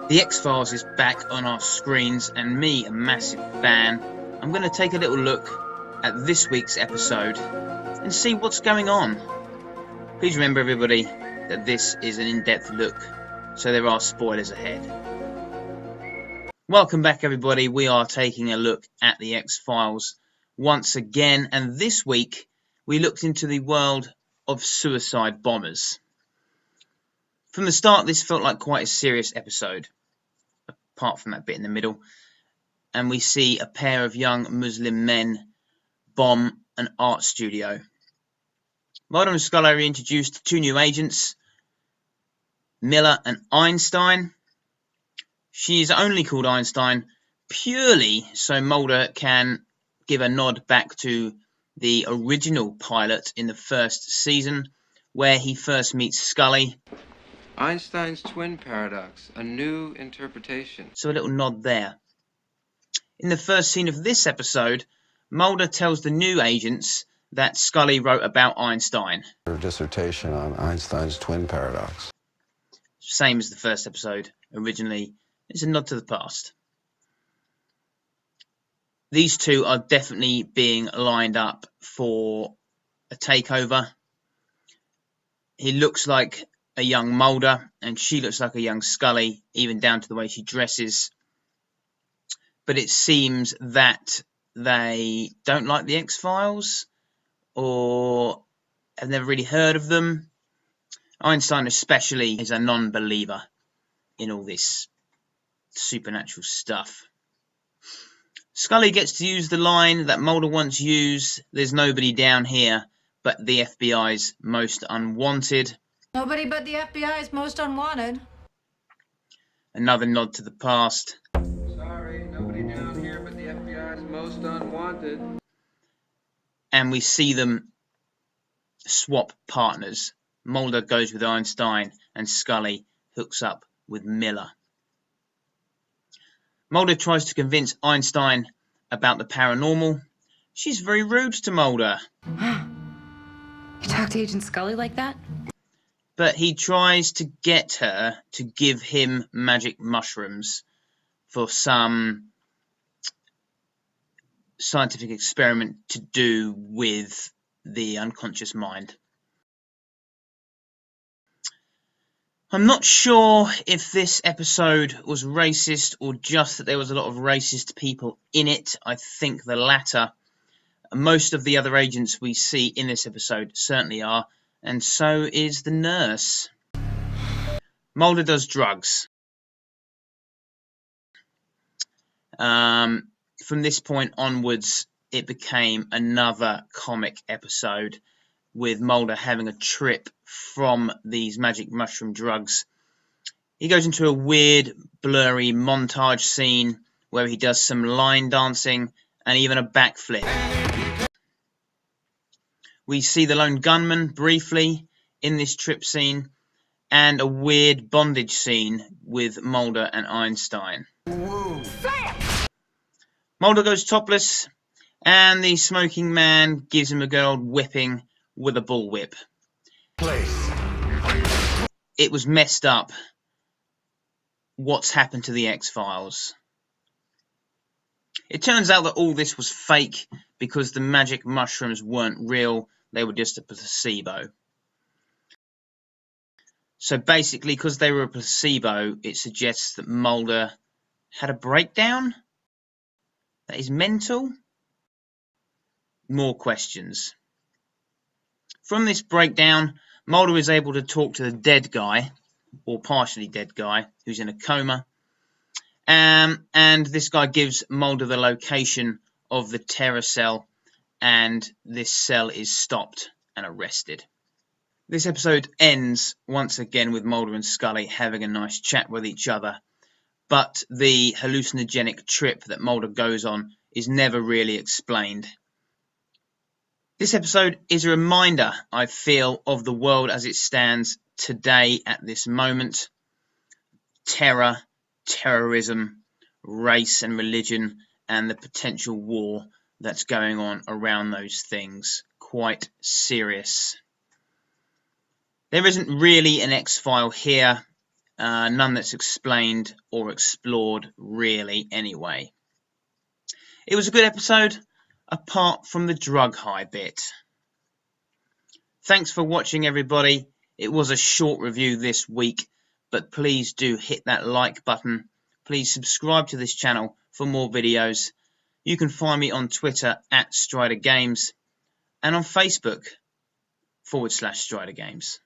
The X-Files is back on our screens, and me, a massive fan, I'm going to take a little look at this week's episode and see what's going on. Please remember, everybody, that this is an in-depth look, so there are spoilers ahead. Welcome back, everybody. We are taking a look at the X-Files once again, and this week we looked into the world of suicide bombers. From the start, this felt like quite a serious episode, apart from that bit in the middle, and we see a pair of young Muslim men bomb an art studio. Mulder and Scully are introduced to two new agents, Miller and Einstein. She is only called Einstein purely so Mulder can give a nod back to the original pilot in the first season, where he first meets Scully. Einstein's twin paradox, a new interpretation. So a little nod there. In the first scene of this episode, Mulder tells the new agents that Scully wrote about Einstein. Her dissertation on Einstein's twin paradox. Same as the first episode originally. It's a nod to the past. These two are definitely being lined up for a takeover. He looks like a young Mulder, and she looks like a young Scully, even down to the way she dresses. But it seems that they don't like the X-Files, or have never really heard of them. Einstein especially is a non-believer in all this supernatural stuff. Scully gets to use the line that Mulder once used, "There's nobody down here but the FBI's most unwanted." Nobody but the FBI's most unwanted. Another nod to the past. Sorry, nobody down here but the FBI's most unwanted. And we see them swap partners. Mulder goes with Einstein and Scully hooks up with Miller. Mulder tries to convince Einstein about the paranormal. She's very rude to Mulder. You talk to Agent Scully like that? But he tries to get her to give him magic mushrooms for some scientific experiment to do with the unconscious mind. I'm not sure if this episode was racist or just that there was a lot of racist people in it. I think the latter. Most of the other agents we see in this episode certainly are, and so is the nurse. Mulder does drugs. From this point onwards, it became another comic episode, with Mulder having a trip from these magic mushroom drugs. He goes into a weird, blurry montage scene where he does some line dancing and even a backflip. We see the lone gunman briefly in this trip scene, and a weird bondage scene with Mulder and Einstein. Mulder goes topless, and the smoking man gives him a good old whipping with a bullwhip. It was messed up. What's happened to the X-Files? It turns out that all this was fake because the magic mushrooms weren't real. They were just a placebo. So basically, because they were a placebo, it suggests that Mulder had a breakdown? That is mental? More questions. From this breakdown, Mulder is able to talk to the dead guy, or partially dead guy, who's in a coma. And this guy gives Mulder the location of the terror cell, and this cell is stopped and arrested. This episode ends once again with Mulder and Scully having a nice chat with each other, but the hallucinogenic trip that Mulder goes on is never really explained. This episode is a reminder, I feel, of the world as it stands today at this moment. Terror, terrorism, race and religion, and the potential war that's going on around those things. Quite serious. There isn't really an X-File here. None that's explained or explored really anyway. It was a good episode, apart from the drug high bit. Thanks for watching, everybody. It was a short review this week, but please do hit that like button. Please subscribe to this channel for more videos. You can find me on Twitter @StriderGames and on Facebook /StriderGames.